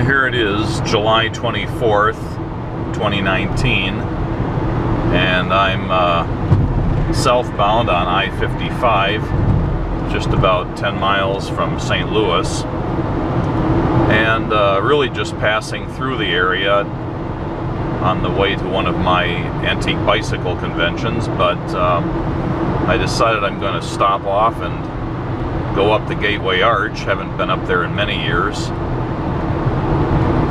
Well, here it is, July 24th, 2019, and I'm southbound on I-55, just about 10 miles from St. Louis, and really just passing through the area on the way to one of my antique bicycle conventions, but I decided I'm going to stop off and go up the Gateway Arch. Haven't been up there in many years.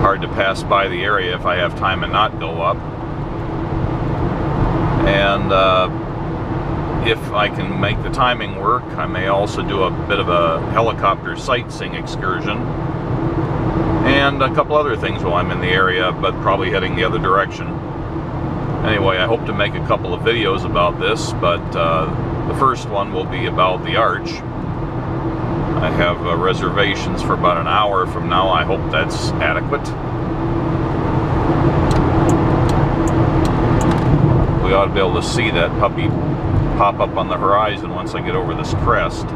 Hard to pass by the area if I have time and not go up. And if I can make the timing work, I may also do a bit of a helicopter sightseeing excursion and a couple other things while I'm in the area, but probably heading the other direction. Anyway, I hope to make a couple of videos about this, but the first one will be about the arch. I have reservations for about an hour from now. I hope that's adequate. We ought to be able to see that puppy pop up on the horizon once I get over this crest. Too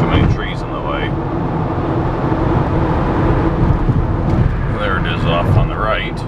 many trees in the way. There it is off on the right.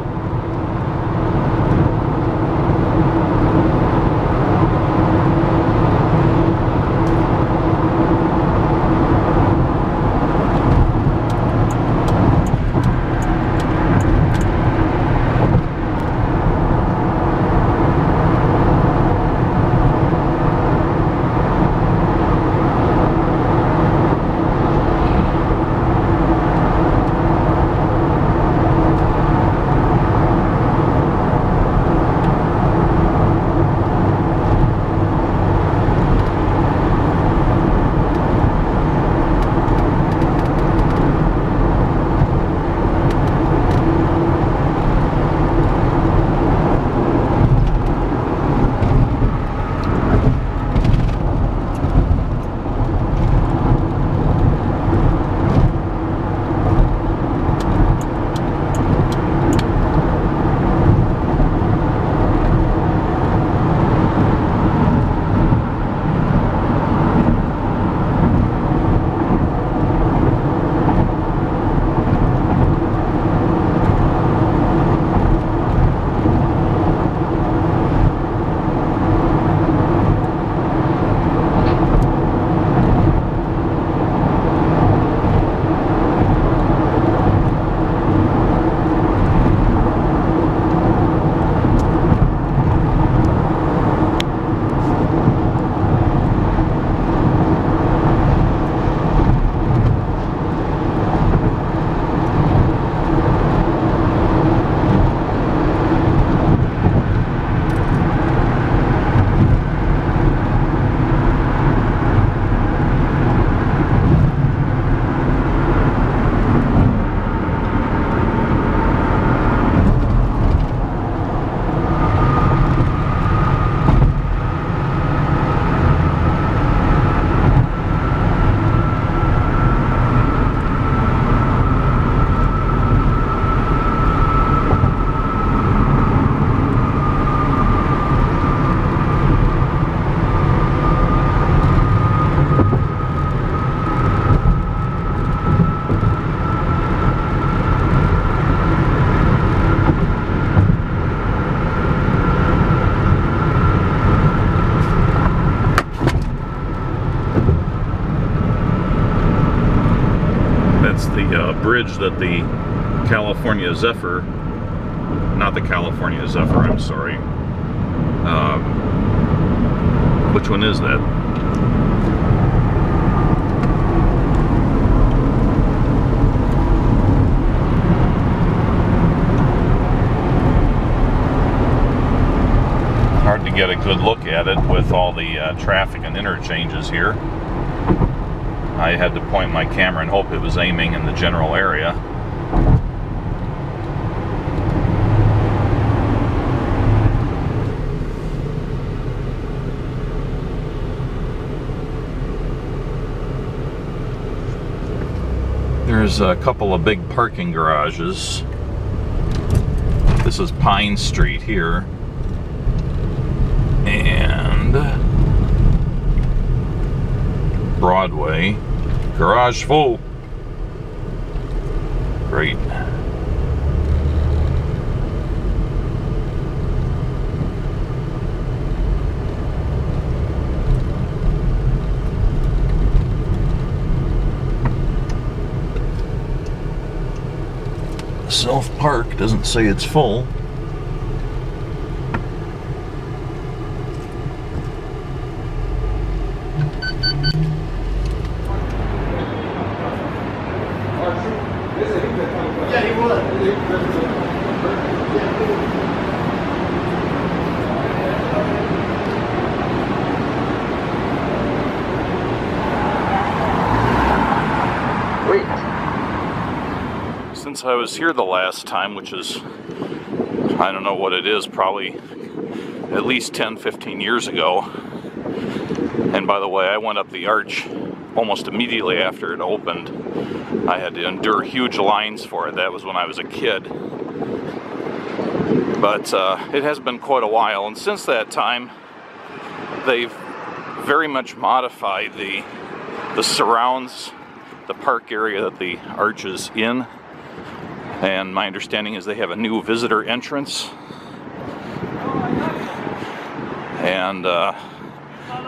Bridge that the California Zephyr, not the California Zephyr, I'm sorry. Which one is that? Hard to get a good look at it with all the traffic and interchanges here. I had to point my camera and hope it was aiming in the general area. There's a couple of big parking garages. This is Pine Street here. And Broadway. Garage full. Great. Self-park doesn't say it's full. Since I was here the last time, which is, I don't know what it is, probably at least 10-15 years ago. And by the way, I went up the arch almost immediately after it opened. I had to endure huge lines for it. That was when I was a kid. But it has been quite a while, and since that time they've very much modified the surrounds, the park area that the arch is in. And my understanding is they have a new visitor entrance. And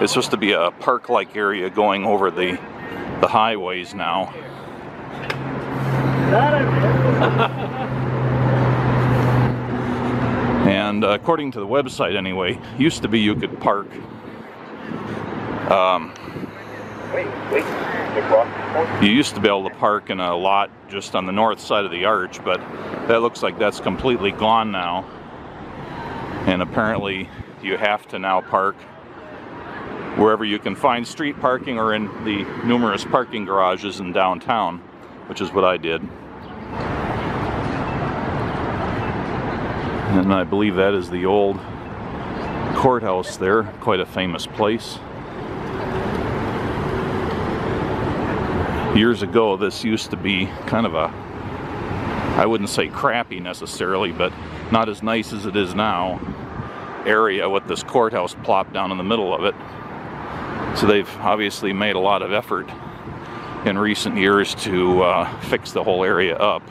it's supposed to be a park-like area going over the highways now. And according to the website anyway, used to be you could park you used to be able to park in a lot just on the north side of the arch, but that looks like that's completely gone now. And apparently you have to now park wherever you can find street parking or in the numerous parking garages in downtown, which is what I did. And I believe that is the old courthouse there, quite a famous place. Years ago, this used to be kind of a, I wouldn't say crappy necessarily, but not as nice as it is now, area with this courthouse plopped down in the middle of it. So they've obviously made a lot of effort in recent years to fix the whole area up.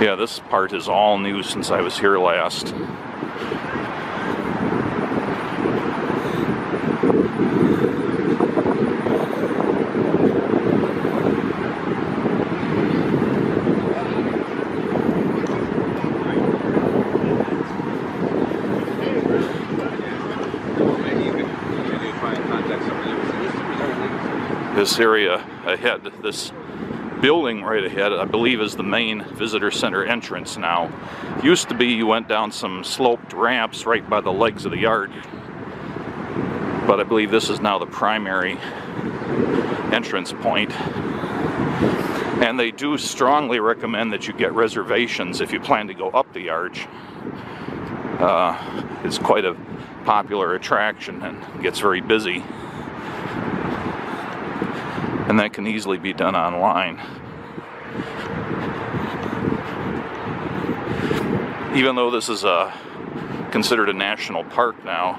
Yeah, this part is all new since I was here last. This area ahead, this building right ahead, I believe is the main visitor center entrance now. Used to be you went down some sloped ramps right by the legs of the yard, but I believe this is now the primary entrance point. And they do strongly recommend that you get reservations if you plan to go up the arch. It's quite a popular attraction and gets very busy. And that can easily be done online. Even though this is considered a national park now,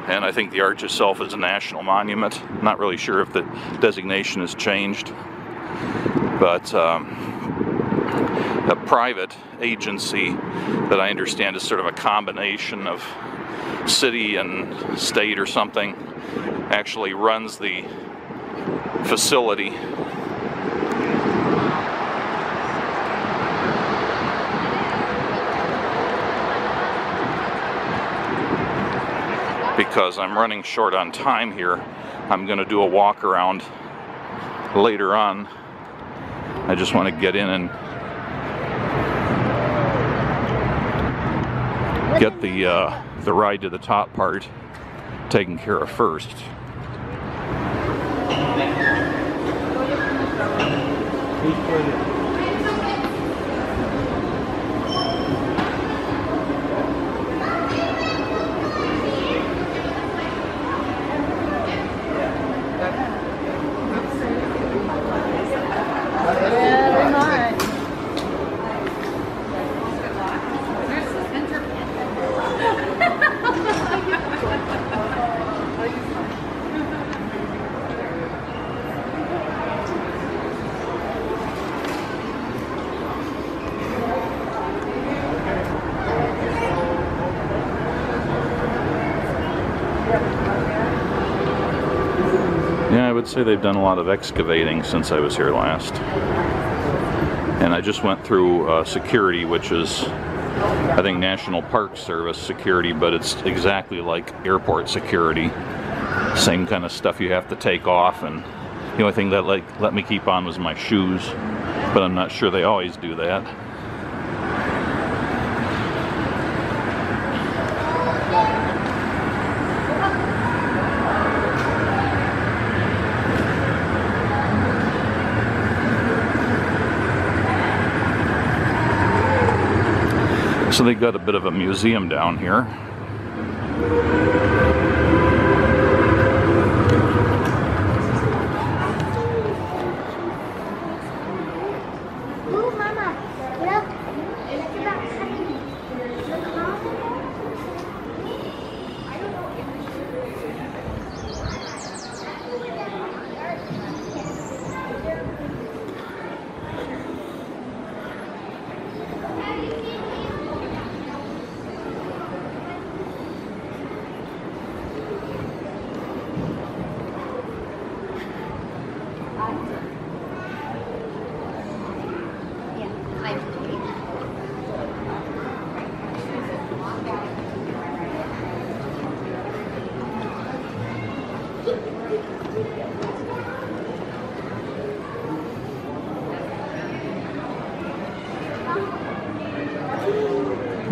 and I think the arch itself is a national monument. I'm not really sure if the designation has changed, but a private agency that I understand is sort of a combination of city and state or something actually runs the facility. Because I'm running short on time here, I'm going to do a walk around later on. I just want to get in and get the ride to the top part taken care of first. Very much. Yeah, I would say they've done a lot of excavating since I was here last. And I just went through security, which is, I think, National Park Service security, but it's exactly like airport security. Same kind of stuff you have to take off, and the only thing that let me keep on was my shoes, but I'm not sure they always do that. So they got a bit of a museum down here.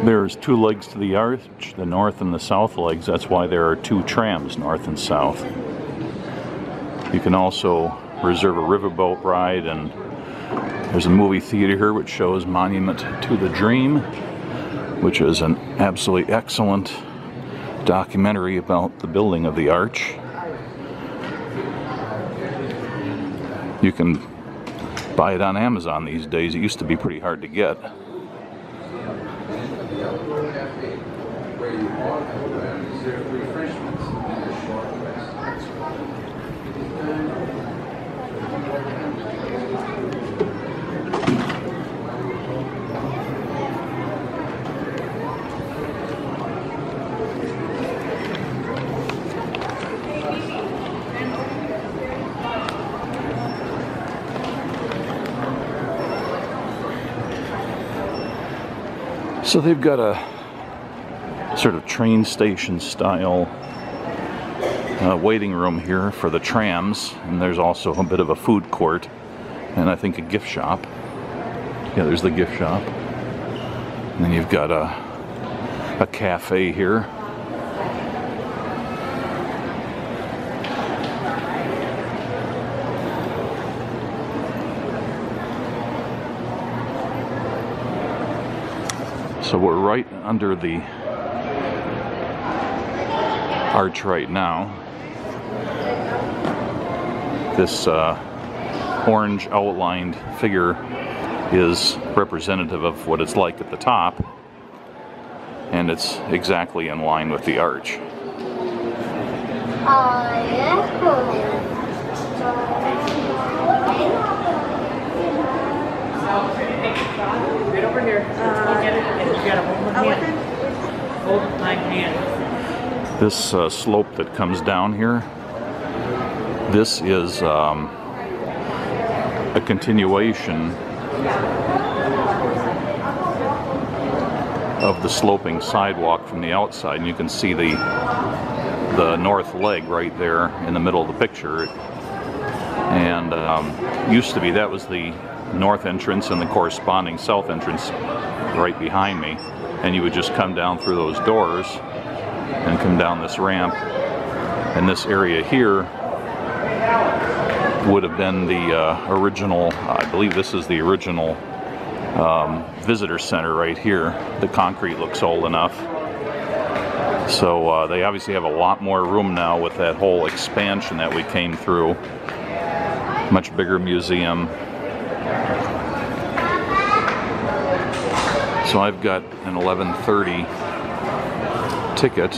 There's two legs to the arch, the north and the south legs. That's why there are two trams, north and south. You can also reserve a riverboat ride, and there's a movie theater here which shows Monument to the Dream, which is an absolutely excellent documentary about the building of the arch. You can buy it on Amazon these days. It used to be pretty hard to get. So they've got a sort of train station style waiting room here for the trams, and there's also a bit of a food court and I think a gift shop. Yeah, there's the gift shop. And then you've got a cafe here. So we're right under the arch right now. This orange outlined figure is representative of what it's like at the top, and it's exactly in line with the arch. Right over here. You gotta hold my hand. Hold my hand. This slope that comes down here, this is a continuation of the sloping sidewalk from the outside, and you can see the north leg right there in the middle of the picture. And used to be, that was the north entrance, and the corresponding south entrance right behind me, and you would just come down through those doors and come down this ramp, and this area here would have been the original, I believe this is the original visitor center right here. The concrete looks old enough, so they obviously have a lot more room now with that whole expansion that we came through. Much bigger museum. So I've got an 11:30 ticket,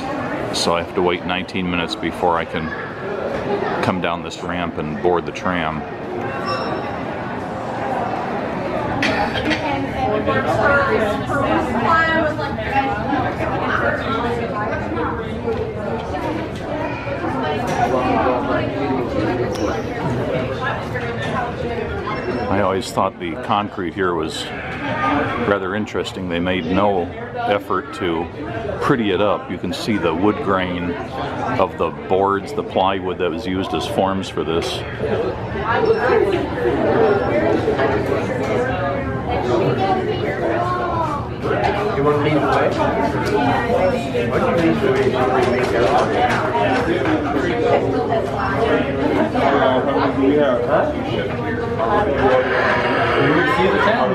so I have to wait 19 minutes before I can come down this ramp and board the tram. I always thought the concrete here was rather interesting. They made no effort to pretty it up. You can see the wood grain of the boards, the plywood that was used as forms for this. You want to lead the way? What do you need to make that You see the town?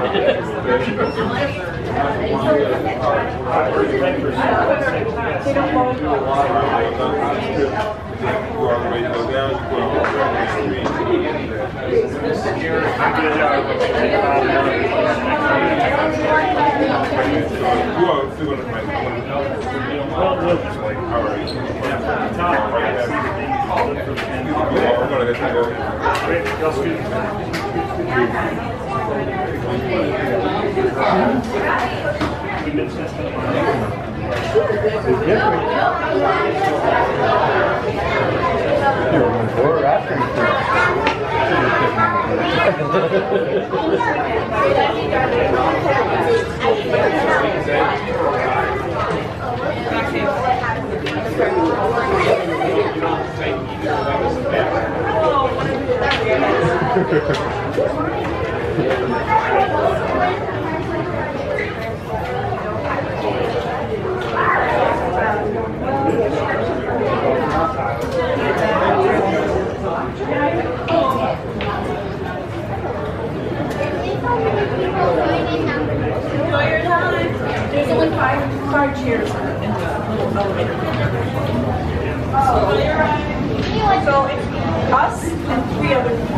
There's only five chairs in the little elevator. So it's us and 3 other people.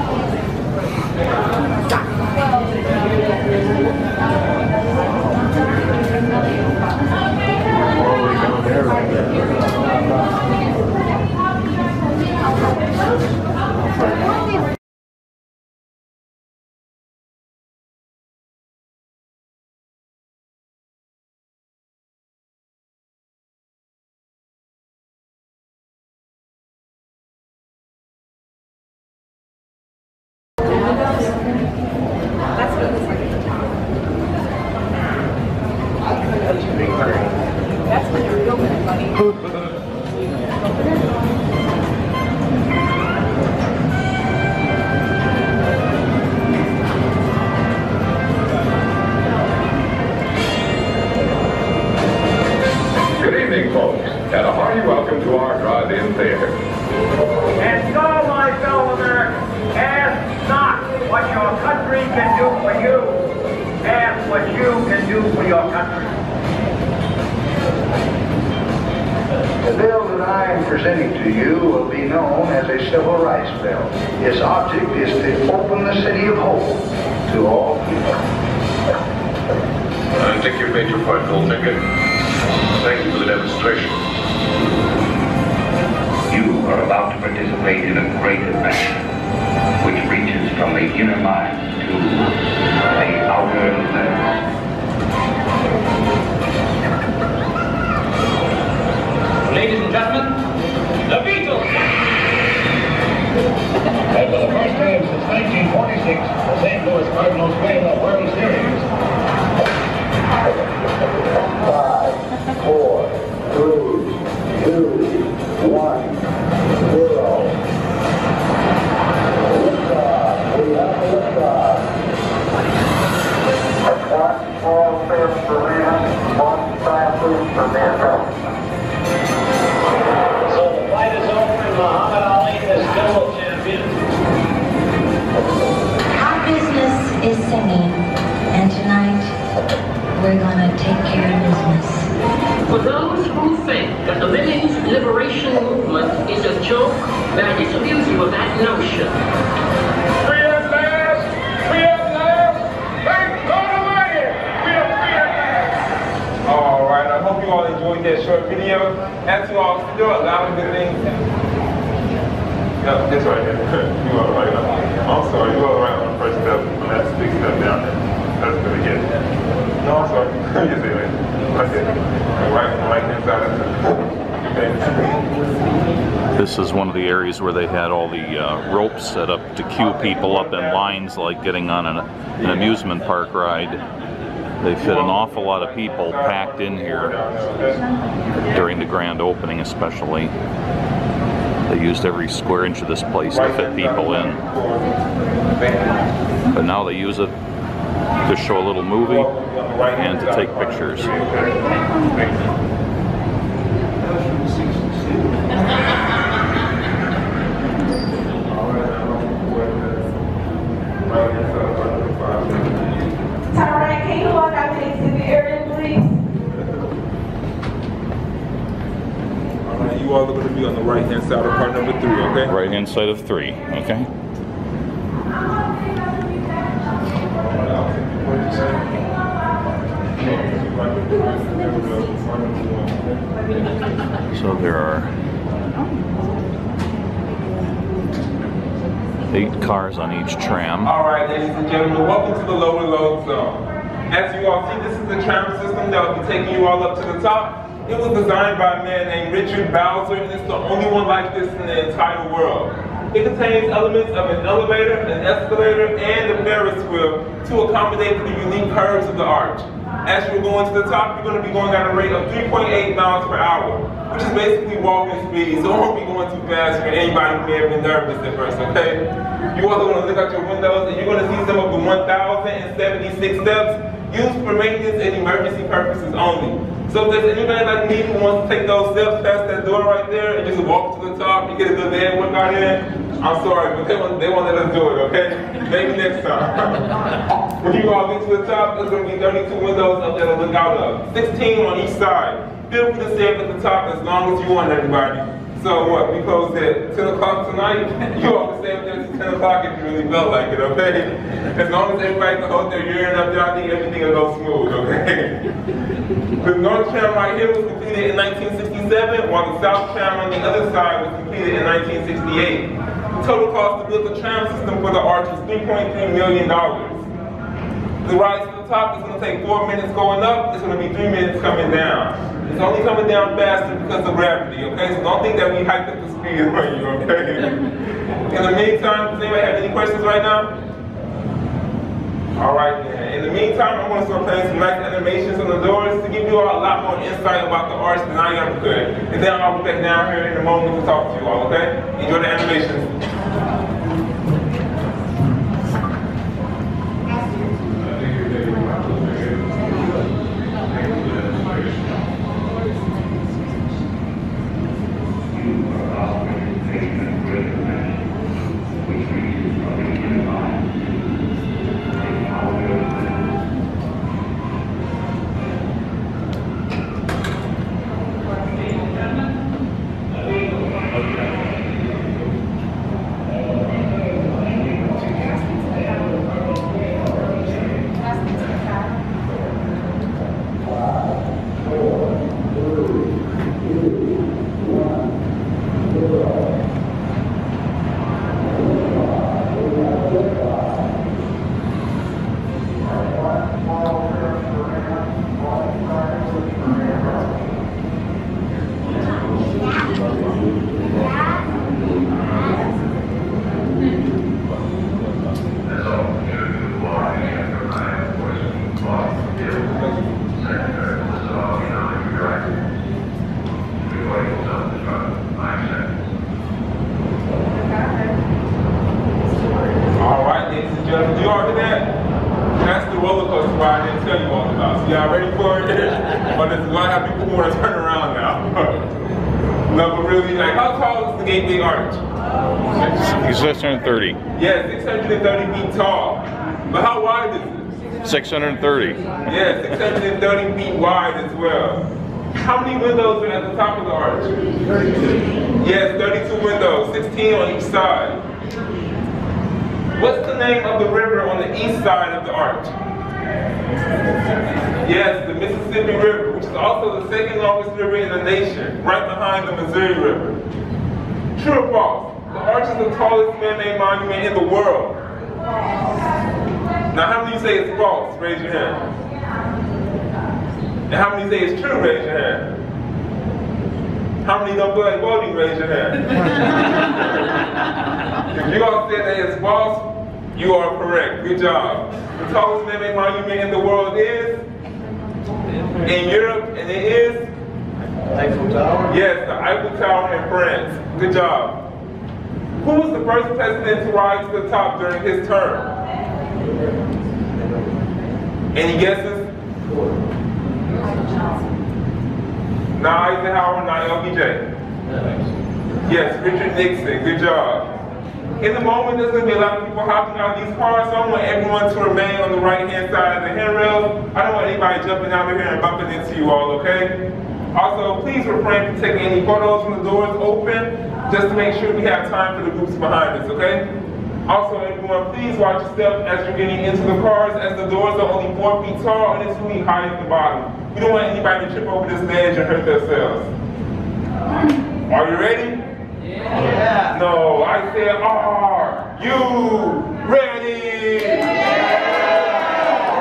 That's when you're real good, buddy. Good evening, folks, and a hearty welcome to our drive-in theater. And so, my fellow Americans, ask not what your country can do for you, ask what you can do for your country. The bill that I am presenting to you will be known as a civil rights bill. Its object is to open the city of Hope to all people. I think you've made your point, Goldfinger. Thank you for the demonstration. You are about to participate in a great adventure, which reaches from the inner mind to the outer limits. Ladies and gentlemen, the Beatles! And for the first time since 1946, the St. Louis Cardinals win a World Series. 5, 4, 3, 2, 1, 0. Liftoff. We have a liftoff. One small step for man, one giant leap for mankind. So the fight is over and Muhammad Ali is still champion. Our business is singing, and tonight we're gonna take care of business. For those who think that the women's liberation movement is a joke, may I disabuse you of that notion. Free at last! Free at last! Thank God Almighty! We are free at last! All right, I hope you all enjoyed that short video. As you all do a lot of good things. Yeah, that's right. You are right. I'm sorry, you are right on the first step. On that big step down there. That's gonna get it. No, I'm sorry. You say that. Okay. Right hand side. Okay. This is one of the areas where they had all the ropes set up to queue people up in lines like getting on an amusement park ride. They fit an awful lot of people packed in here during the grand opening especially. They used every square inch of this place to fit people in. But now they use it to show a little movie and to take pictures. Alright, can you walk out to the exhibit area, please? Alright, you all are going to be on the right hand side of car number 3, okay? Right hand side of 3, okay? So there are 8 cars on each tram. All right, ladies and gentlemen, welcome to the lower load zone. As you all see, this is the tram system that will be taking you all up to the top. It was designed by a man named Richard Bowser, and it's the only one like this in the entire world. It contains elements of an elevator, an escalator, and a Ferris wheel to accommodate the unique curves of the arch. As you're going to the top, you're going to be going at a rate of 3.8 miles per hour, which is basically walking speed, so don't be going too fast for anybody who may have been nervous at first, okay? You also want to look out your windows, and you're going to see some of the 1,076 steps used for maintenance and emergency purposes only. So if there's anybody like me who wants to take those steps past that door right there and just walk to the top and get a good day workout in, I'm sorry, but they won't let us do it, okay? Maybe next time. When you all get to the top, there's going to be 32 windows up there to look out of. 16 on each side. Feel free to stay up at the top as long as you want, everybody. So what, we closed at 10 o'clock tonight? You all can stay up there until 10 o'clock if you really felt like it, okay? As long as everybody can hold their urine up there, I think everything will go smooth, okay? The North Tram right here was completed in 1967, while the South Tram on the other side was completed in 1968. The total cost to build the tram system for the arch was $3.3 million. The ride to the top is going to take 4 minutes going up, it's going to be 3 minutes coming down. It's only coming down faster because of gravity, okay? So don't think that we hyped up the speed on you, okay? In the meantime, does anybody have any questions right now? Alright then. In the meantime, I'm going to start playing some nice animations on the doors to give you all a lot more insight about the arch than I ever could. And then I'll be back down here in a moment to talk to you all, okay? Enjoy the animations. No, but really, like, how tall is the Gateway Arch? 630. Yeah, 630 feet tall. But how wide is it? 630. Yeah, 630 feet wide as well. How many windows are at the top of the arch? 32. Yes, 32 windows, 16 on each side. What's the name of the river on the east side of the arch? Yes, the Mississippi River, which is also the second longest river in the nation, right behind the Missouri River. True or false? The arch is the tallest man-made monument in the world. Now, how many say it's false? Raise your hand. And how many say it's true? Raise your hand. How many don't feel like voting? Raise your hand. If you all said that it's false, you are correct. Good job. The tallest man-made monument in the world is in Europe, and it is Eiffel Tower? yes, the Eiffel Tower in France. Good job. Who was the first president to rise to the top during his term? Any guesses? Not Eisenhower, not LBJ. Yes, Richard Nixon. Good job. In the moment, there's going to be a lot of people hopping out of these cars, so I want everyone to remain on the right-hand side of the handrail. I don't want anybody jumping out of here and bumping into you all, okay? Also, please refrain from taking any photos when the doors open, just to make sure we have time for the groups behind us, okay? Also, everyone, please watch your step as you're getting into the cars, as the doors are only 4 feet tall and it's really high at the bottom. We don't want anybody to trip over this ledge and hurt themselves. Are you ready? Yeah. No, I said, are you ready? Yeah.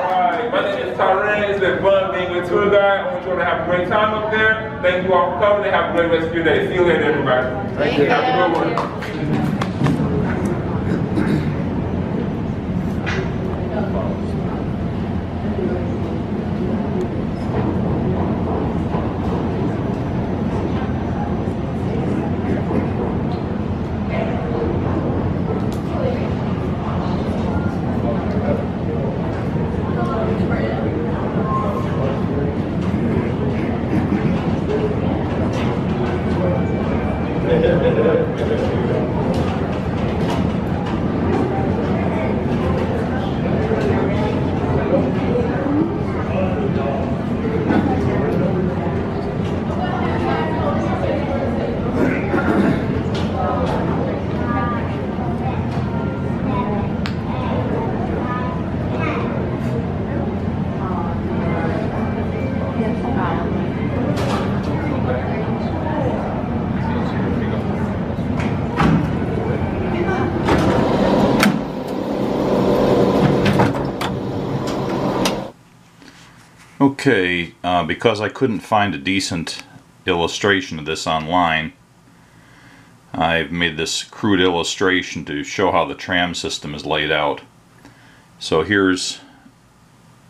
All right, my name is Tram. It's been fun being your tour guide. I want you all to have a great time up there. Thank you all for coming and have a great rest of your day. See you later, everybody. Thank you. Have a good one. Okay, because I couldn't find a decent illustration of this online, I've made this crude illustration to show how the tram system is laid out. So here's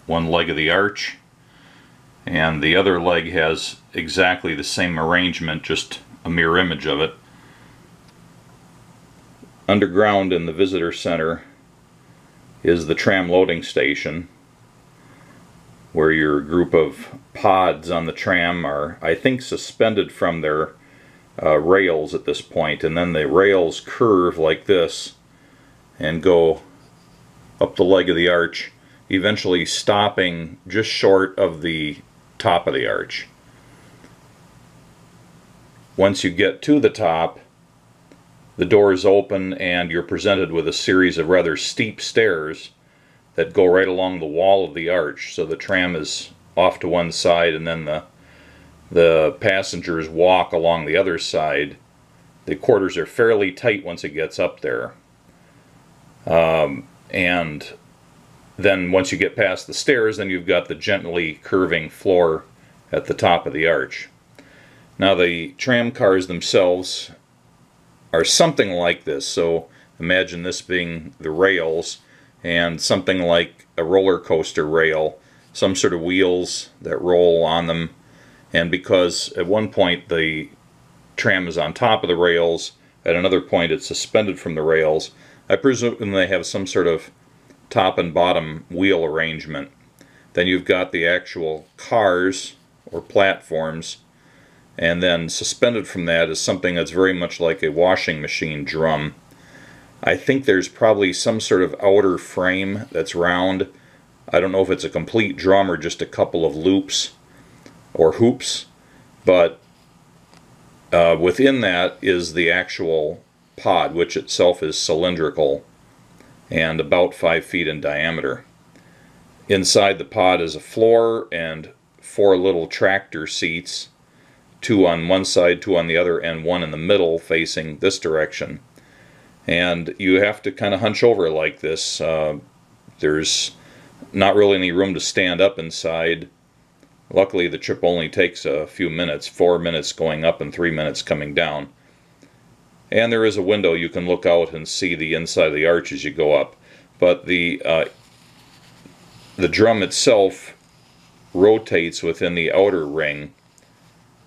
one leg of the arch, and the other leg has exactly the same arrangement, just a mirror image of it. Underground in the visitor center is the tram loading station, where your group of pods on the tram are, I think, suspended from their rails at this point, and then the rails curve like this and go up the leg of the arch, eventually stopping just short of the top of the arch. Once you get to the top, the doors open and you're presented with a series of rather steep stairs that go right along the wall of the arch. So the tram is off to one side and then the passengers walk along the other side. The quarters are fairly tight once it gets up there. And then once you get past the stairs, then you've got the gently curving floor at the top of the arch. Now the tram cars themselves are something like this. So imagine this being the rails, and something like a roller coaster rail, some sort of wheels that roll on them. And because at one point the tram is on top of the rails, at another point it's suspended from the rails, I presume they have some sort of top and bottom wheel arrangement. Then you've got the actual cars or platforms, and then suspended from that is something that's very much like a washing machine drum. I think there's probably some sort of outer frame that's round. I don't know if it's a complete drum or just a couple of loops or hoops, but within that is the actual pod, which itself is cylindrical and about 5 feet in diameter. Inside the pod is a floor and 4 little tractor seats, 2 on one side, 2 on the other, and 1 in the middle facing this direction. And you have to kind of hunch over like this. There's not really any room to stand up inside. Luckily, the trip only takes a few minutes, 4 minutes going up and 3 minutes coming down. And there is a window you can look out and see the inside of the arch as you go up. But the drum itself rotates within the outer ring,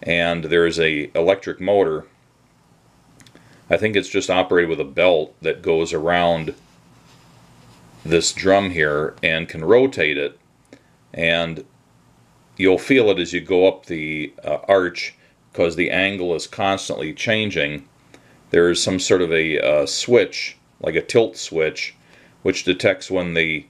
and there is a electric motor. I think it's just operated with a belt that goes around this drum here and can rotate it, and you'll feel it as you go up the arch because the angle is constantly changing. There is some sort of a switch, like a tilt switch, which detects when the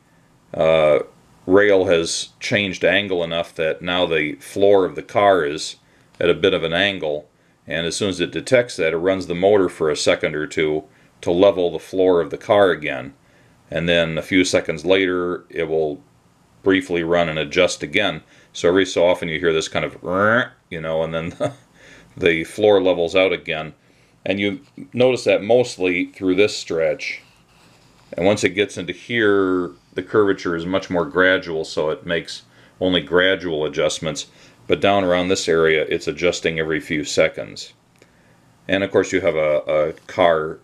rail has changed angle enough that now the floor of the car is at a bit of an angle, and as soon as it detects that, it runs the motor for a second or two to level the floor of the car again, and then a few seconds later it will briefly run and adjust again. So every so often you hear this kind of, you know, and then the floor levels out again. And you notice that mostly through this stretch. And once it gets into here, the curvature is much more gradual, so it makes only gradual adjustments. But down around this area, it's adjusting every few seconds. And of course you have a car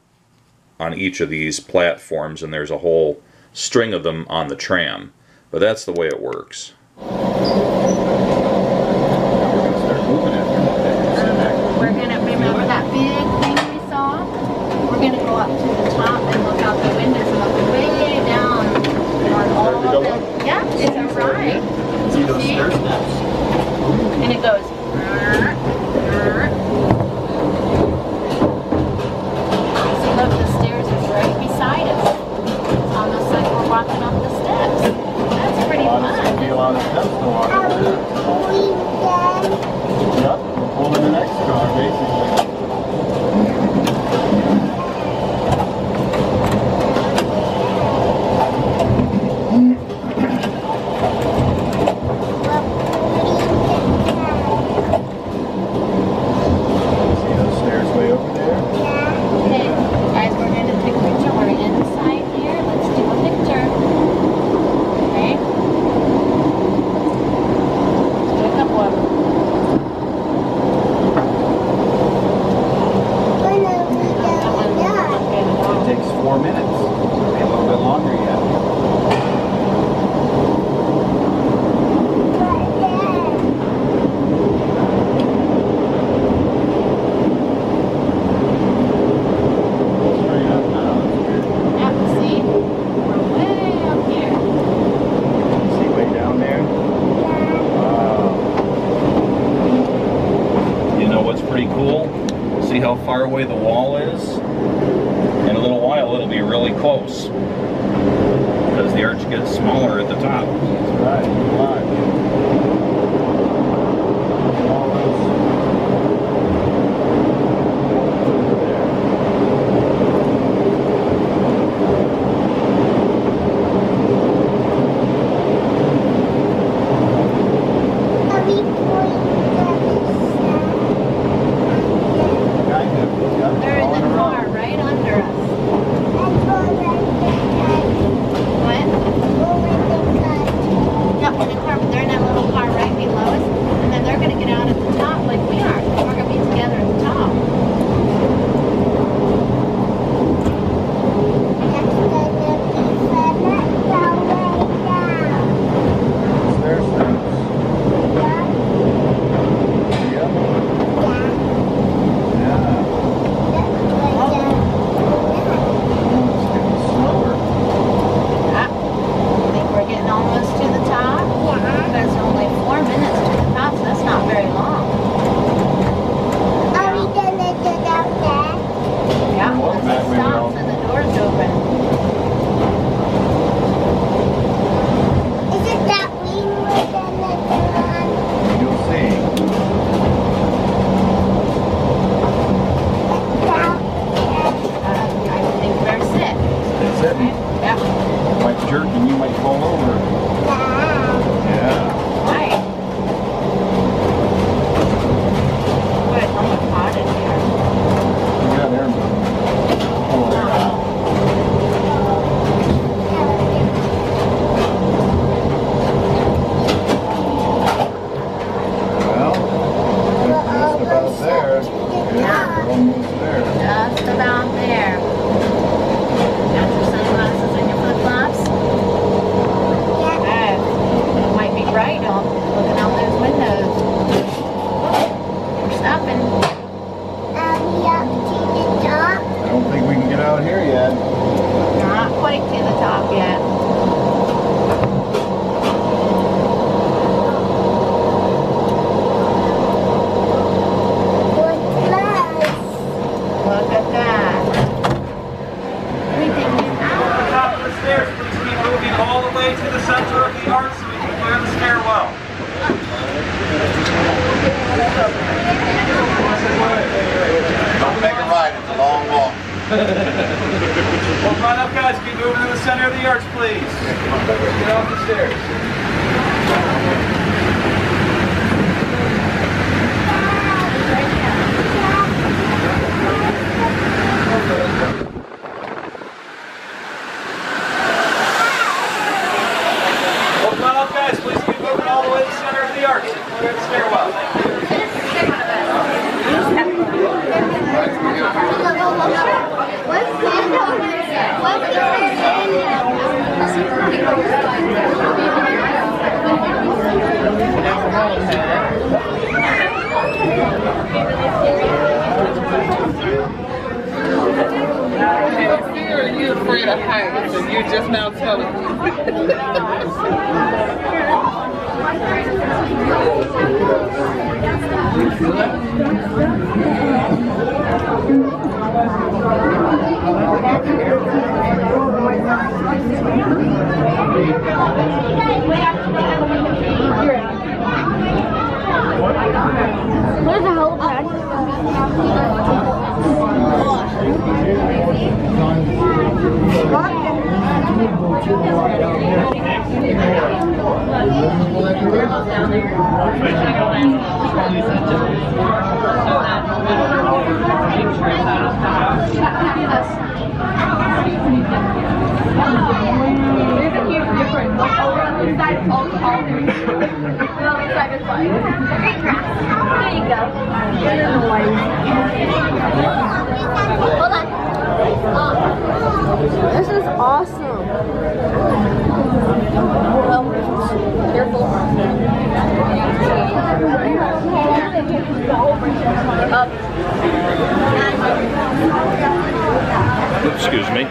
on each of these platforms, and there's a whole string of them on the tram. But that's the way it works. We're gonna remember that big thing we saw? We're gonna go up to the top and look out the windows and look way down on all of the... Yeah, it's a ride. See those stair steps? And it goes... See, look, the stairs is right beside us. It's almost like we're walking up the steps. That's pretty fun. There's be a lot of steps to walk up there. Yep, we're pulling the next car, basically. See those stairs way over there? Okay, guys, we're going to take a picture. We're inside here. Let's do a picture. Okay? Let's do a couple of them. It takes 4 minutes. So it'll be a little bit longer yet. Straight up now. Yeah, see? We're way up here. See way down there? Wow. You know what's pretty cool? See how far away the wall is? In a little while it'll be really close, because the arch gets smaller at the top. That's right. Live. All those over there. Kind of. Yep, They're in all the in a row. car right under us. What? Yeah, in the car, but they're in that little car Just about there. Got your sunglasses and your flip-flops? Yeah. It might be bright looking out those windows. We're stopping. I don't think we can get out here yet. Not quite to the top yet. Look at that. Everything is out. Top of the stairs, please keep moving all the way to the center of the arch so we can clear the stairwell. Don't make a ride, it's a long walk. Well, come on up, guys. Keep moving to the center of the arch, please. Get off the stairs. Well, come on up, guys. Please keep moving all the way to the center of the arch. Clear the stairwell. Thank you. You're afraid of heights, and you're just now telling me. Where's the helipad? There's a huge difference. Like over on this side, it's all tall. And on this side, it's like great grass. There you go. Hold on. This is awesome. Well, careful. Excuse me.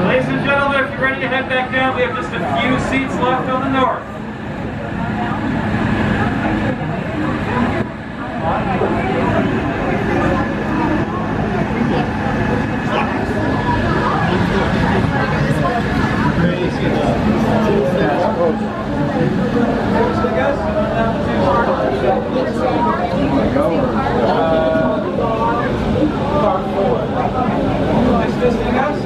Ladies and gentlemen, if you're ready to head back down, we have just a few seats left on the north. Guys?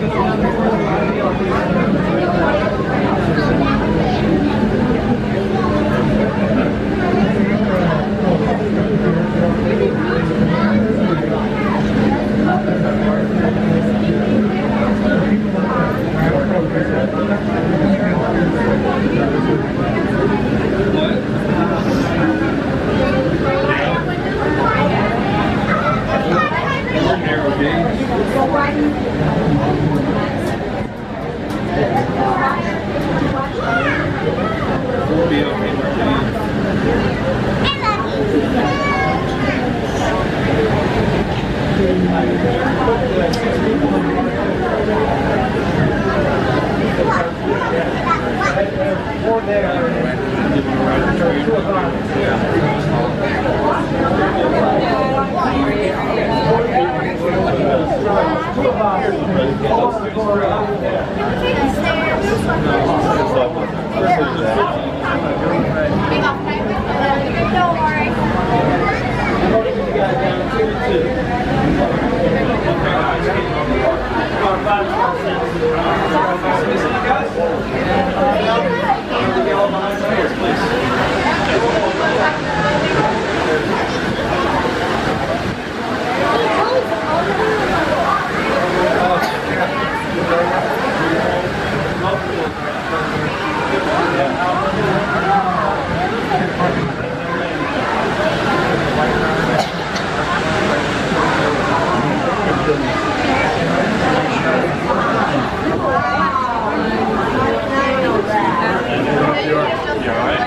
You all right?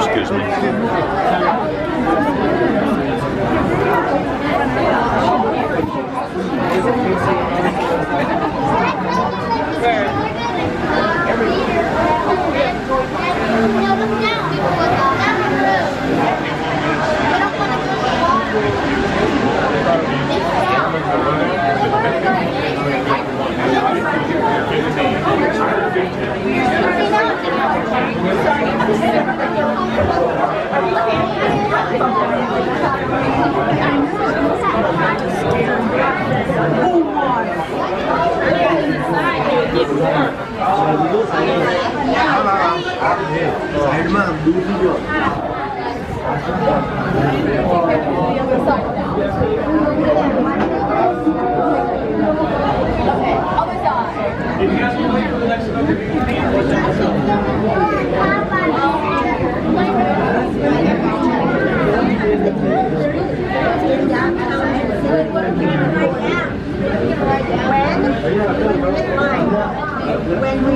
Excuse me. If you guys can wait for the next one, When we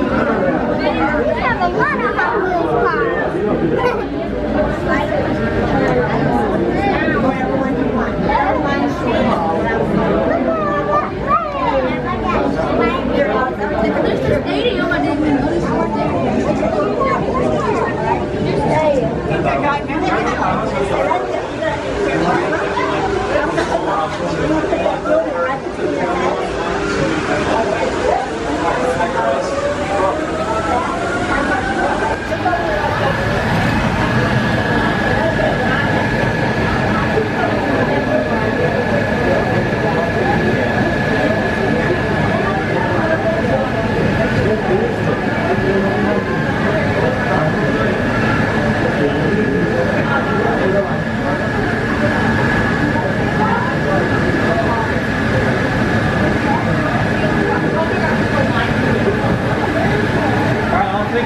have a lot of hot wheels cars. There's the stadium. I didn't even notice it was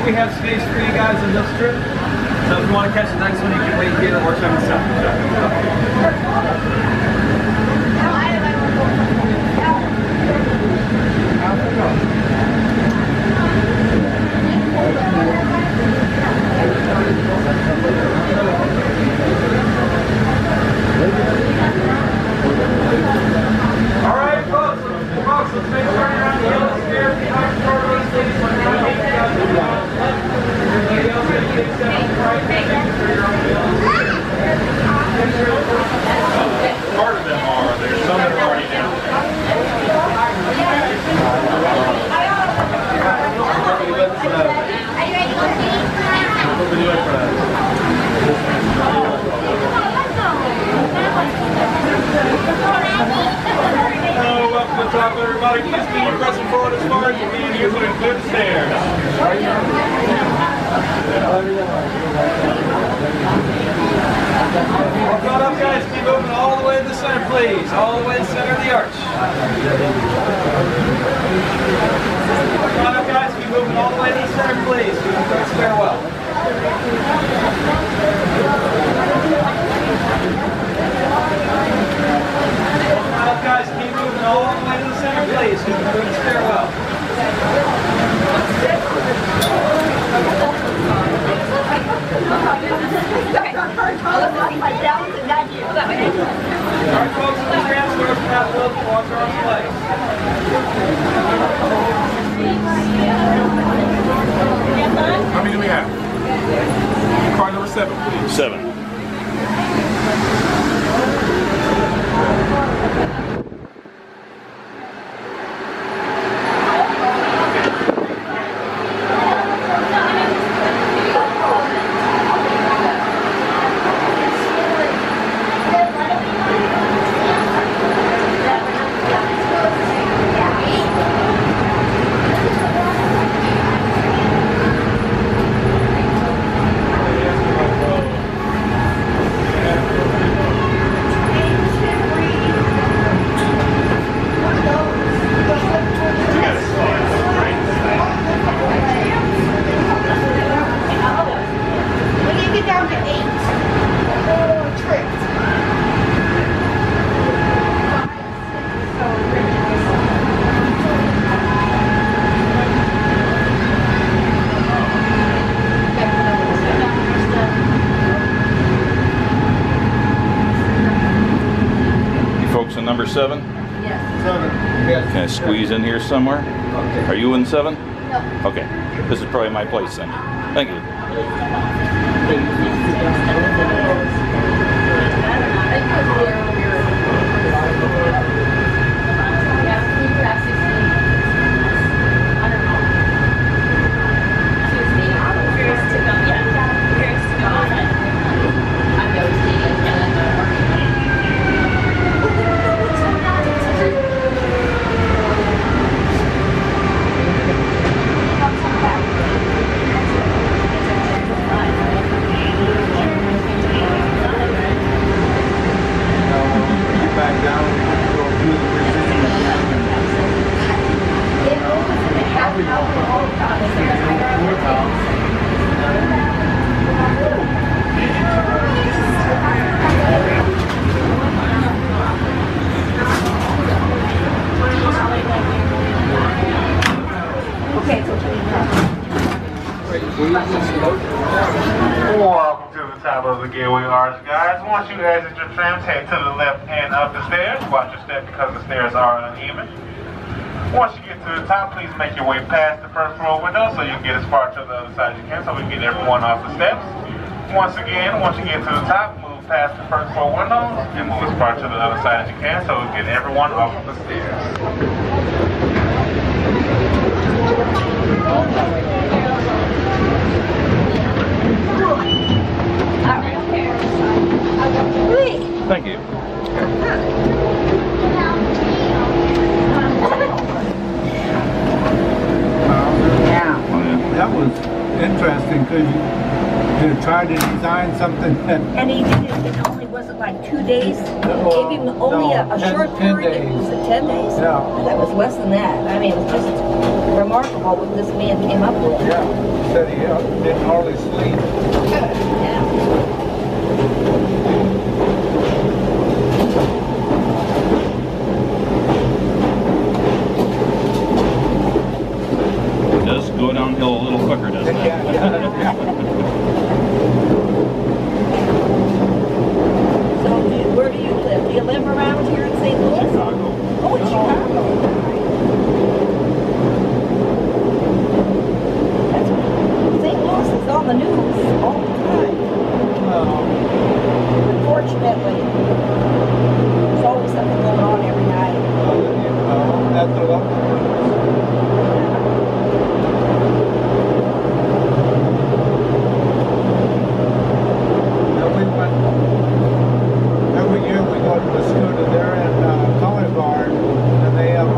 we have space for you guys in this trip. So if you want to catch the next one, you can wait here or try to stop. All right, folks, let's make sure you're on the yellow stairs behind the door, please. Part of them are. There's some that are already down. Hello, welcome to the top, everybody. Please keep pressing forward as far as you can. Here's what includes stairs. Walk on up, guys. Keep moving all the way to the center, please. All the way to the center of the arch. Walk on up, guys. Keep moving all the way to the center, please. To the stairwell. Walk on up, guys. Keep moving all the way to the center, please. To the stairwell. Alright folks, the tram starts now, walk our place. How many do we have? Car number 7, please. 7. 7? Yes. 7. Yes. Can I squeeze in here somewhere? Okay. Are you in 7? No. Okay. This is probably my place then. Thank you. Back down, go through the Welcome to the top of the Gateway Arch, guys. Once you exit your tram, take to the left end of the stairs. Watch your step because the stairs are uneven. Once you get to the top, please make your way past the first row window so you can get as far to the other side as you can so we can get everyone off the steps. Once again, once you get to the top, move past the first row windows and move as far to the other side as you can so we can get everyone off of the stairs. Thank you. That was interesting because you tried to design something that... And he did it only, was it like 2 days? No, Gave him only no, a 10 short 10 period? days. Was it 10 days? Yeah. That was less than that. I mean, it was just remarkable what this man came up with. Yeah, said he didn't hardly sleep. It does go downhill a little quicker, doesn't it? So, where do you live? Do you live around here in St. Louis? Chicago. Oh, in Chicago. St. Louis is on the news all the time. Unfortunately, there's always something going on every night. That's a lot. Every year we go to the scooter there in Color Guard, and they have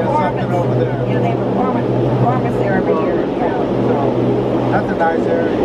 something over there. Yeah, they have a performance there every year. Yeah. So that's a nice area.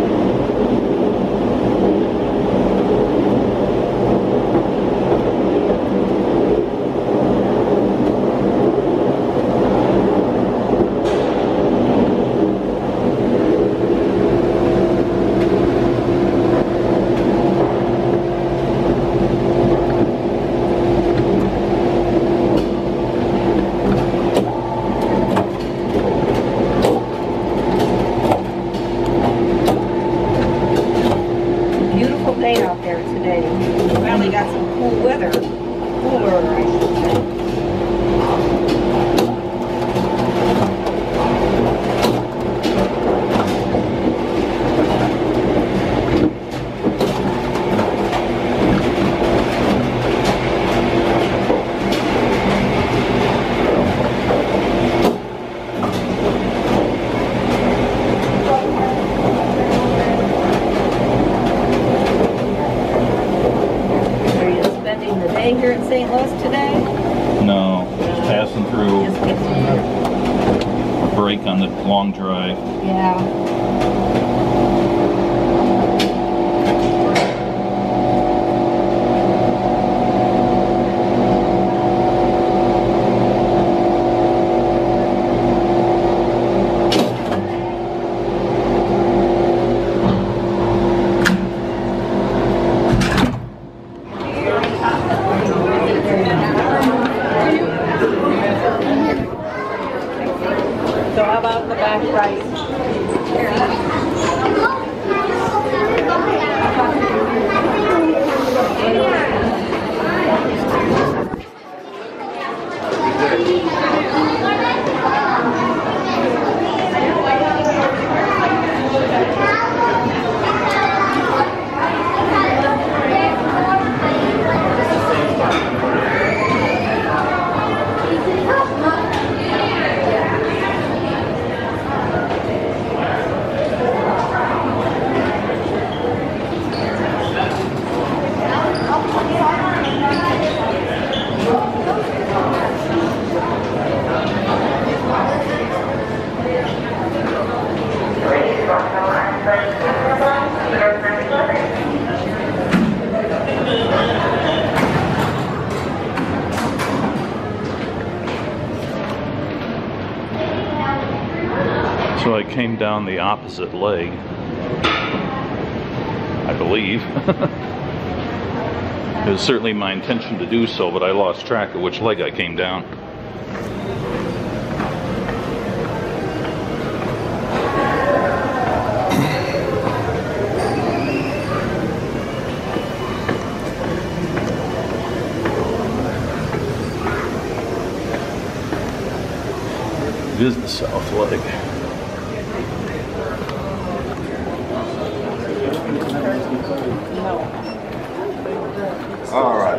Out there today. We finally got some cool weather. Cooler, I should say. Here in St. Louis today? No, just passing through. A break on the long drive. Yeah. So how about the back right? So I came down the opposite leg, I believe. It was certainly my intention to do so, but I lost track of which leg I came down. It is the south leg. All right.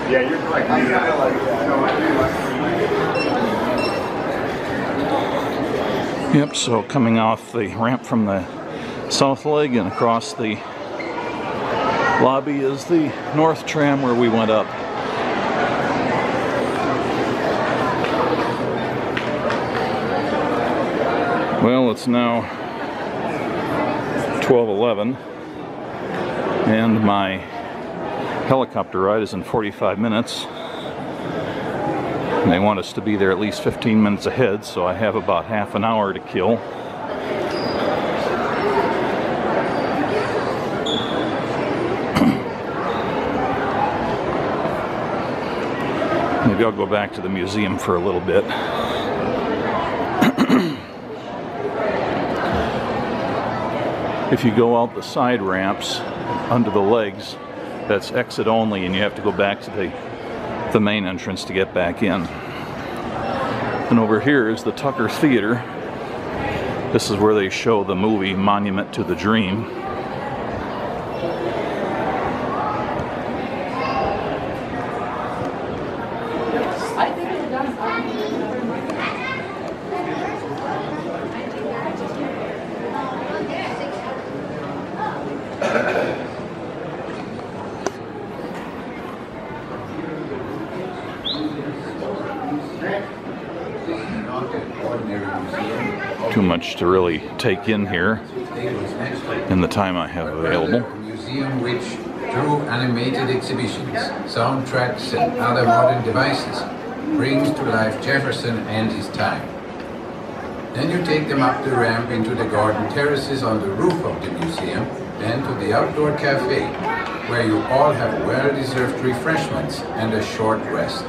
Yeah, you're like, I kind of like that. No, I do like. Yep, so coming off the ramp from the south leg and across the lobby is the north tram where we went up. Well, it's now 12:11 and my helicopter ride is in 45 minutes. And they want us to be there at least 15 minutes ahead, so I have about half an hour to kill. Maybe I'll go back to the museum for a little bit. If you go out the side ramps under the legs, that's exit only, and you have to go back to the main entrance to get back in. And over here is the Tucker Theater. This is where they show the movie Monument to the Dream. Too much to really take in here in the time I have available. A museum which, through animated exhibitions, soundtracks, and other modern devices, brings to life Jefferson and his time. Then you take them up the ramp into the garden terraces on the roof of the museum and to the outdoor cafe, where you all have well-deserved refreshments and a short rest.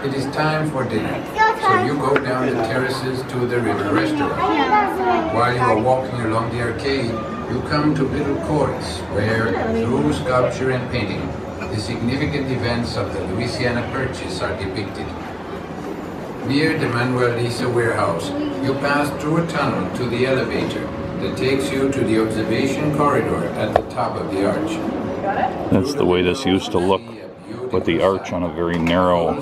It is time for dinner, so you go down the terraces to the river restaurant. While you are walking along the arcade, you come to little courts where, through sculpture and painting, the significant events of the Louisiana Purchase are depicted. Near the Manuel Lisa warehouse, you pass through a tunnel to the elevator that takes you to the observation corridor at the top of the arch. That's the way this used to look, with the arch on a very narrow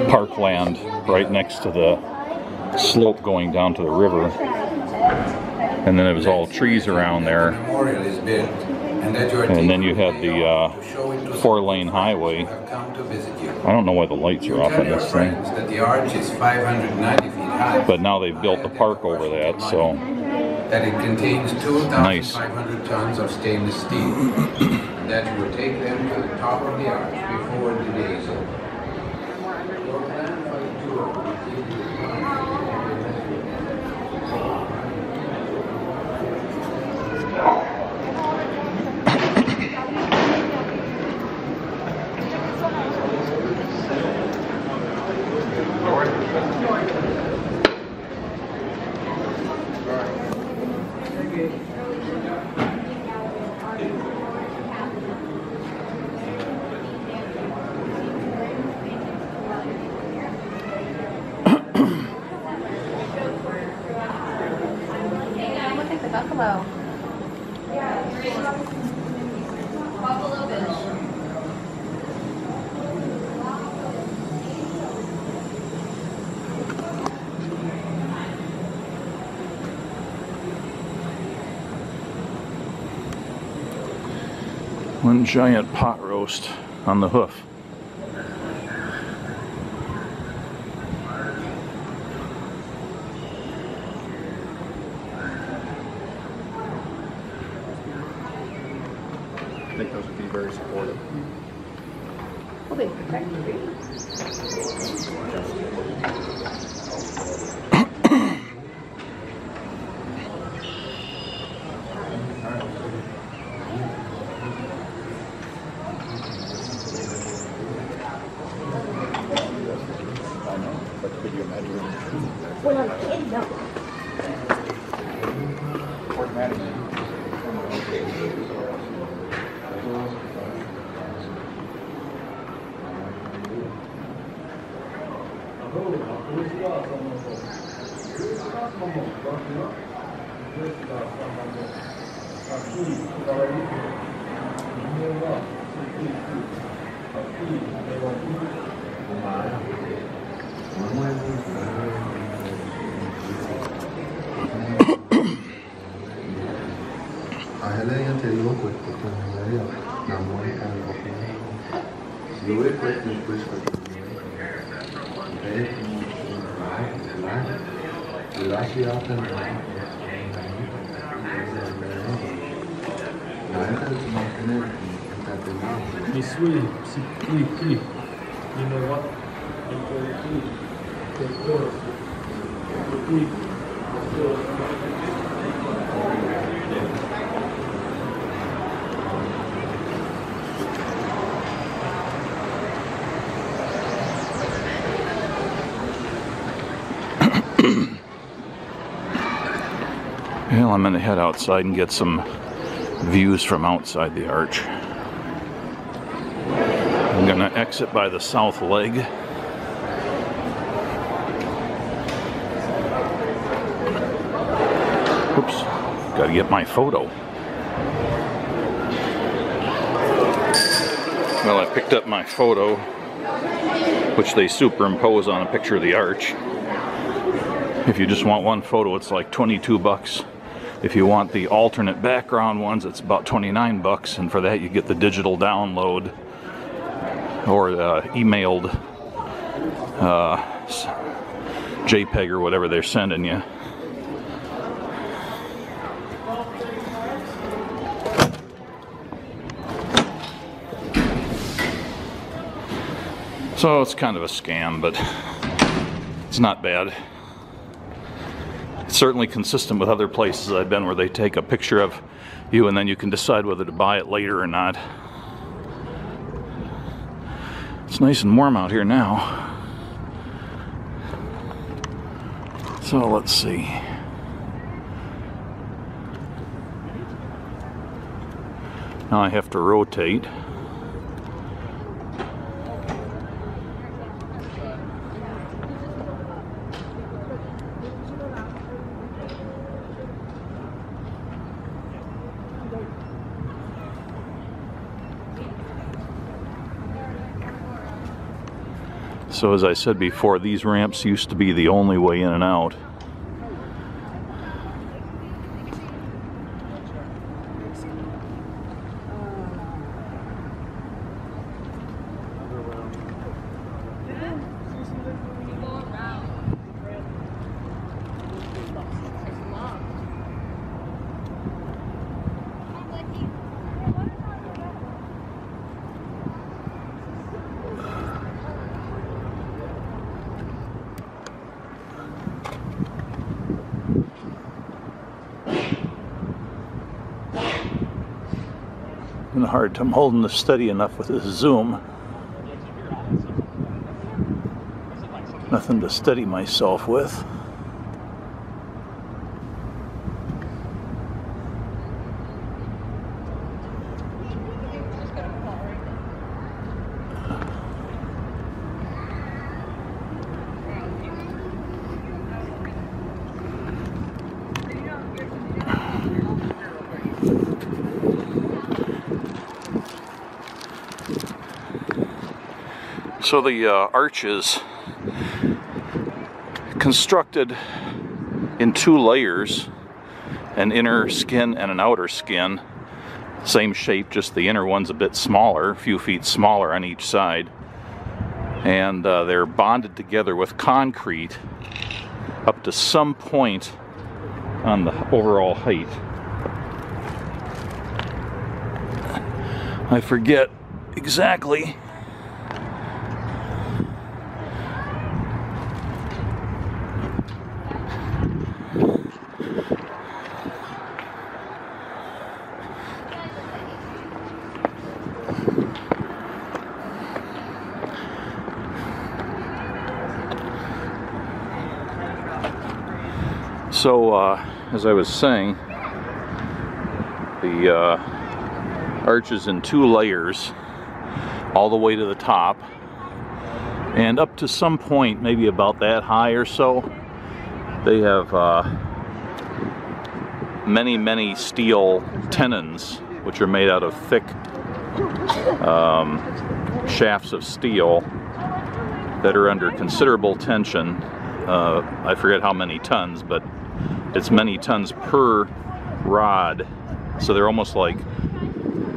parkland right next to the slope going down to the river. And then it was all trees around there. And then you had the 4-lane highway. I don't know why the lights are off on this thing. But now they've built the park over that, so that it contains 2,500 nice. tons of stainless steel. That you will take them to the top of the arch before the day is over. Your plan for the tour will give you Buffalo. Buffalo Bill. One giant pot roast on the hoof. very supportive. Well, they protect the baby. I know, but could you imagine? When I'm a kid, no. It's sweet, sweet. You know what? Well, I'm going to head outside and get some views from outside the arch. I'm going to exit by the south leg. Oops, got to get my photo. Well, I picked up my photo, which they superimpose on a picture of the arch. If you just want one photo, it's like 22 bucks. If you want the alternate background ones, it's about 29 bucks, and for that you get the digital download or emailed JPEG or whatever they're sending you. So it's kind of a scam, but it's not bad. It's certainly consistent with other places I've been where they take a picture of you and then you can decide whether to buy it later or not. It's nice and warm out here now. So let's see. Now I have to rotate. So as I said before, these ramps used to be the only way in and out. I'm holding this steady enough with this zoom. Nothing to steady myself with. So the arch is constructed in two layers, an inner skin and an outer skin. Same shape, just the inner one's a bit smaller, a few feet smaller on each side. And they're bonded together with concrete up to some point on the overall height. I forget exactly. So, as I was saying, the arch is in 2 layers all the way to the top, and up to some point, maybe about that high or so, they have many steel tenons, which are made out of thick shafts of steel that are under considerable tension. I forget how many tons, but it's many tons per rod, so they're almost like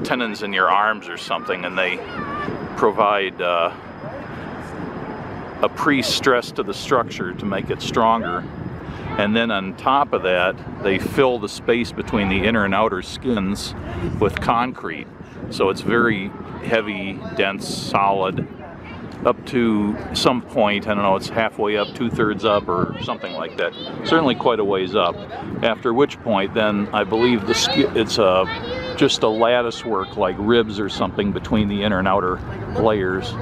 tenons in your arms or something, and they provide a pre-stress to the structure to make it stronger. And then on top of that, they fill the space between the inner and outer skins with concrete, so it's very heavy, dense, solid, up to some point. I don't know, it's halfway up, 2/3 up, or something like that. Certainly quite a ways up. After which point, then I believe it's just a lattice work, like ribs or something, between the inner and outer layers.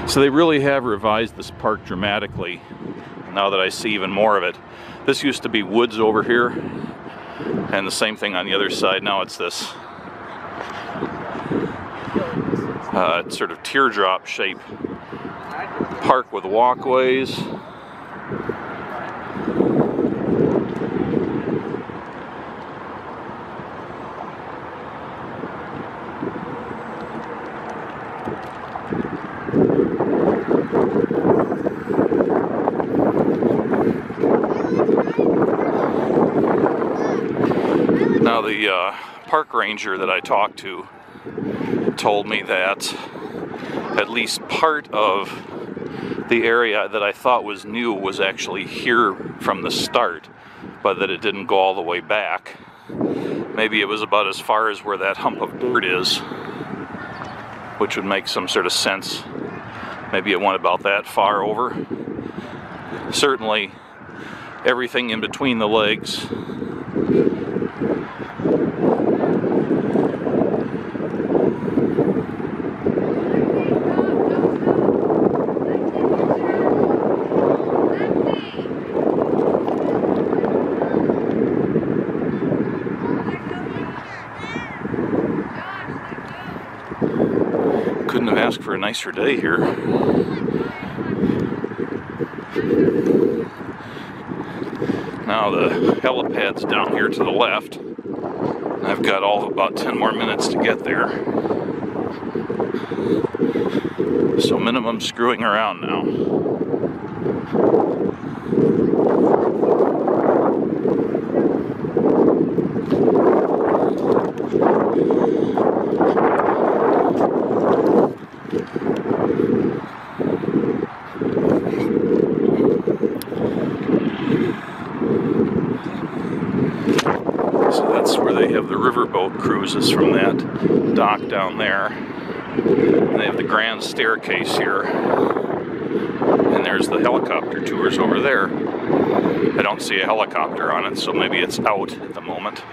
So they really have revised this park dramatically now that I see even more of it. This used to be woods over here, and the same thing on the other side. Now it's this sort of teardrop shape park with walkways. Now the park ranger that I talked to told me that at least part of the area that I thought was new was actually here from the start, but that it didn't go all the way back. Maybe it was about as far as where that hump of dirt is, which would make some sort of sense. Maybe it went about that far over. Certainly everything in between the legs couldn't have asked for a nicer day here. Now the helipad's down here to the left. I've got all of about 10 more minutes to get there. So minimum screwing around now. Riverboat cruises from that dock down there. And they have the grand staircase here. And there's the helicopter tours over there. I don't see a helicopter on it, so maybe it's out at the moment.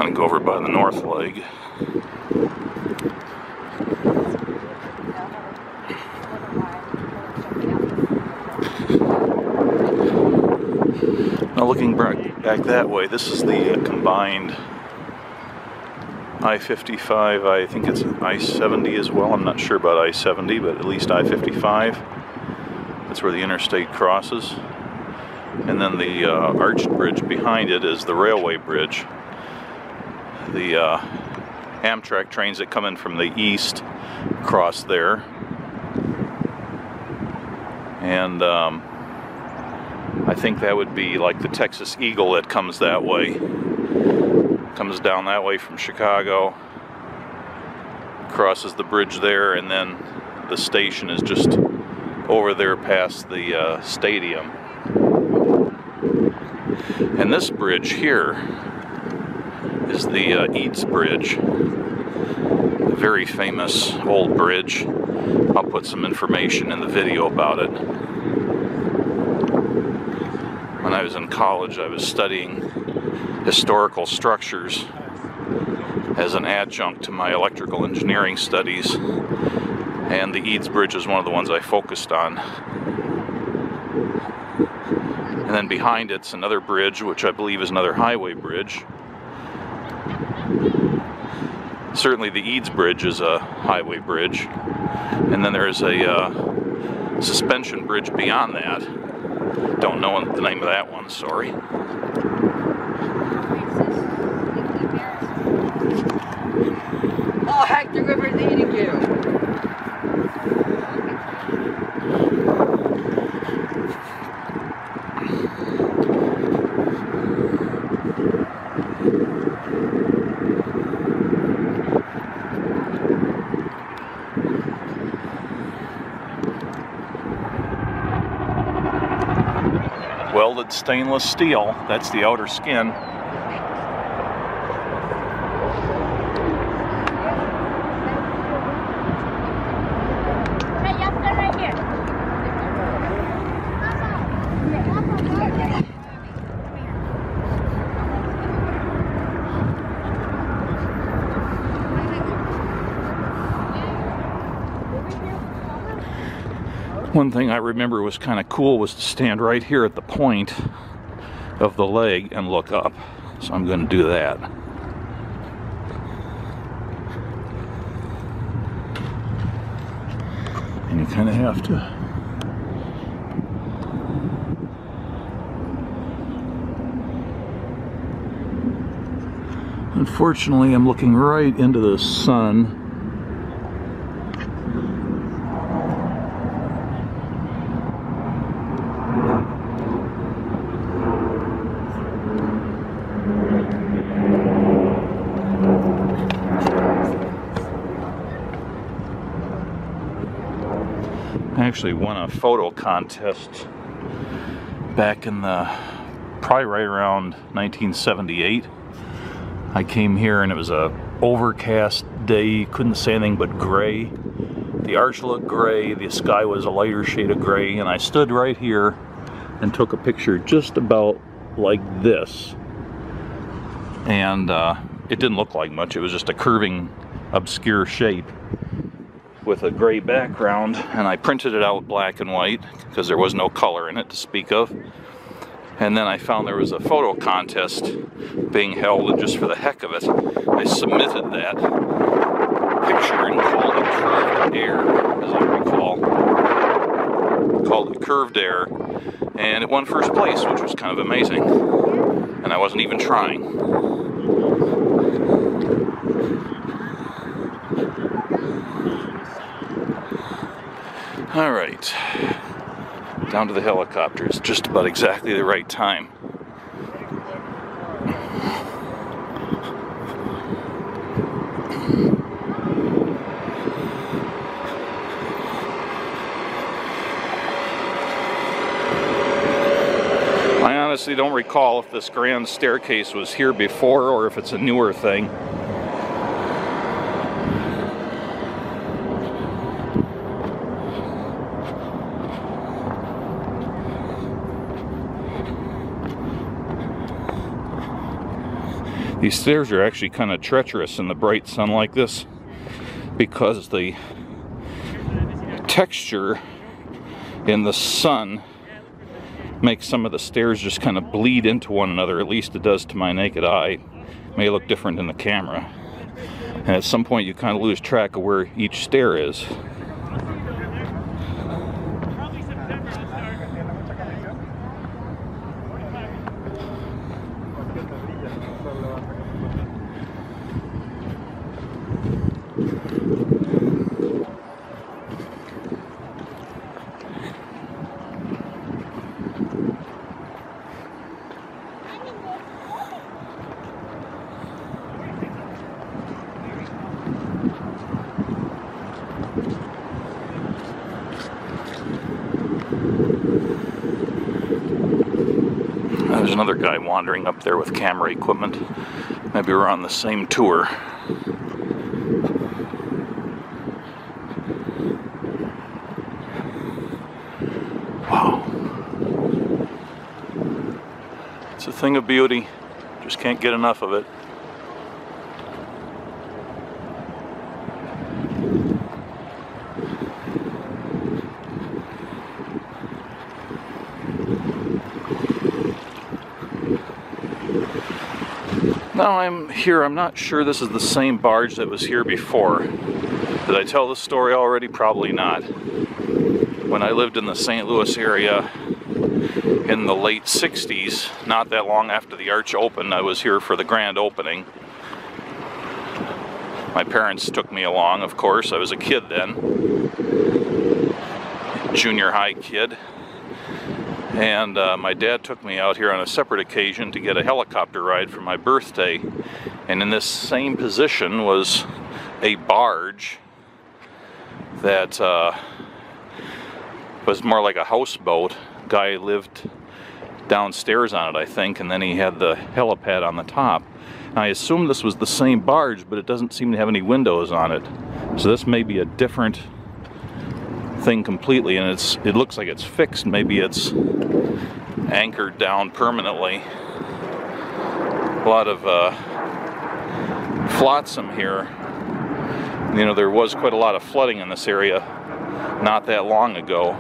going to go over by the north leg. Now looking back that way, this is the combined I-55, I think it's I-70 as well. I'm not sure about I-70, but at least I-55. That's where the interstate crosses. And then the arched bridge behind it is the railway bridge. The Amtrak trains that come in from the east cross there. And I think that would be like the Texas Eagle that comes that way. Comes down that way from Chicago, crosses the bridge there, and then the station is just over there past the stadium. And this bridge here is the Eads Bridge, a very famous old bridge. I'll put some information in the video about it. When I was in college, I was studying historical structures as an adjunct to my electrical engineering studies, and the Eads Bridge is one of the ones I focused on. And then behind it's another bridge, which I believe is another highway bridge. Certainly the Eads Bridge is a highway bridge, and then there's a suspension bridge beyond that. Don't know the name of that one, sorry. Oh, heck, the river's eating you. Welded stainless steel, that's the outer skin. One thing I remember was kind of cool was to stand right here at the point of the leg and look up. So I'm going to do that. And you kind of have to. Unfortunately, I'm looking right into the sun. I actually won a photo contest back in probably right around 1978. I came here and it was a overcast day, couldn't see anything but gray. The arch looked gray, the sky was a lighter shade of gray, and I stood right here and took a picture just about like this. And it didn't look like much, it was just a curving, obscure shape with a gray background, and I printed it out black and white because there was no color in it to speak of. And then I found there was a photo contest being held, and just for the heck of it, I submitted that picture and called it Curved Air, as I recall. Called it Curved Air, and it won first place, which was kind of amazing. And I wasn't even trying. All right, down to the helicopters, just about exactly the right time. I honestly don't recall if this grand staircase was here before or if it's a newer thing. These stairs are actually kind of treacherous in the bright sun like this because the texture in the sun makes some of the stairs just kind of bleed into one another. At least it does to my naked eye. It may look different in the camera. And at some point you kind of lose track of where each stair is. There's another guy wandering up there with camera equipment. Maybe we're on the same tour. Wow. It's a thing of beauty. Just can't get enough of it. Now I'm here, I'm not sure this is the same barge that was here before. Did I tell this story already? Probably not. When I lived in the St. Louis area in the late 60s, not that long after the arch opened, I was here for the grand opening. My parents took me along, of course. I was a kid then. Junior high kid. And my dad took me out here on a separate occasion to get a helicopter ride for my birthday. And in this same position was a barge that was more like a houseboat. Guy lived downstairs on it, I think, and then he had the helipad on the top. And I assume this was the same barge, but it doesn't seem to have any windows on it. So this may be a different thing completely, and it looks like it's fixed. Maybe it's anchored down permanently. A lot of flotsam here. You know, there was quite a lot of flooding in this area not that long ago.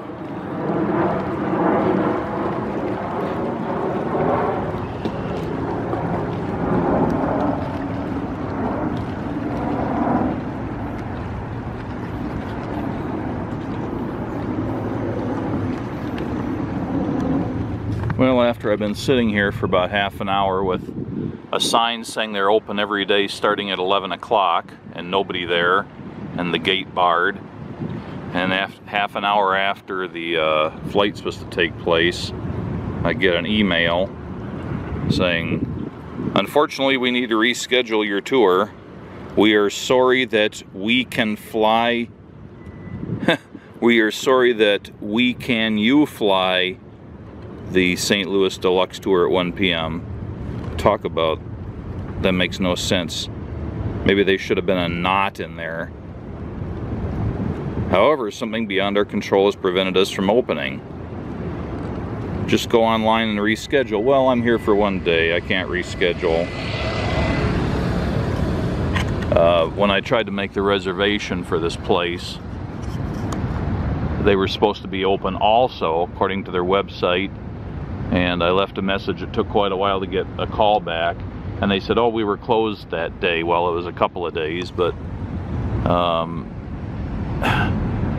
Well, after I've been sitting here for about half an hour with a sign saying they're open every day starting at 11 o'clock and nobody there and the gate barred, and half an hour after the flight's supposed to take place, I get an email saying, unfortunately we need to reschedule your tour. We are sorry that we can fly we are sorry that we can you fly the St. Louis Deluxe Tour at 1 p.m. Talk about, that makes no sense. Maybe they should have been a knot in there. However, something beyond our control has prevented us from opening. Just go online and reschedule. Well, I'm here for one day. I can't reschedule. When I tried to make the reservation for this place, they were supposed to be open also, according to their website. And I left a message. It took quite a while to get a call back, and they said, oh, we were closed that day. Well, it was a couple of days, but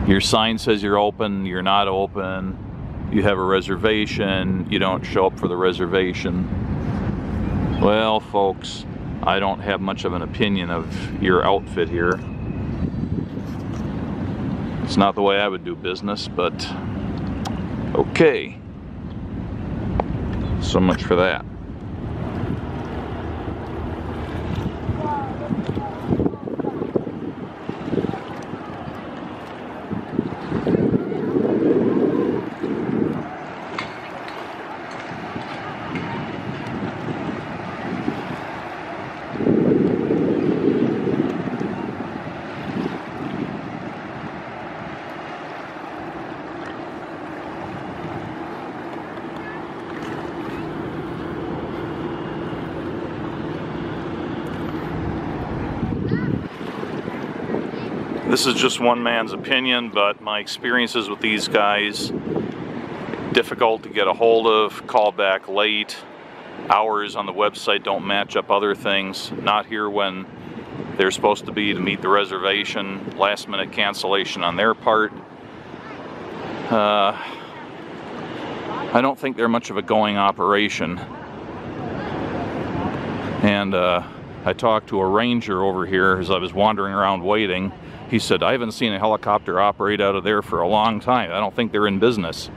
your sign says you're open, you're not open, you have a reservation, you don't show up for the reservation. Well, folks, I don't have much of an opinion of your outfit here. It's not the way I would do business, but okay. So much for that. This is just one man's opinion, but my experiences with these guys, difficult to get a hold of, call back late, hours on the website don't match up other things, not here when they're supposed to be to meet the reservation, last minute cancellation on their part. I don't think they're much of a going operation. And I talked to a ranger over here as I was wandering around waiting. He said, I haven't seen a helicopter operate out of there for a long time. I don't think they're in business.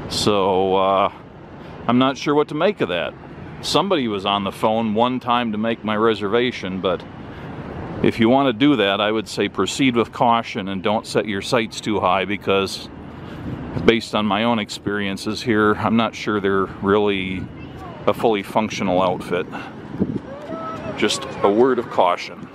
So I'm not sure what to make of that. Somebody was on the phone one time to make my reservation, but if you want to do that, I would say proceed with caution and don't set your sights too high, because based on my own experiences here, I'm not sure they're really a fully functional outfit. Just a word of caution.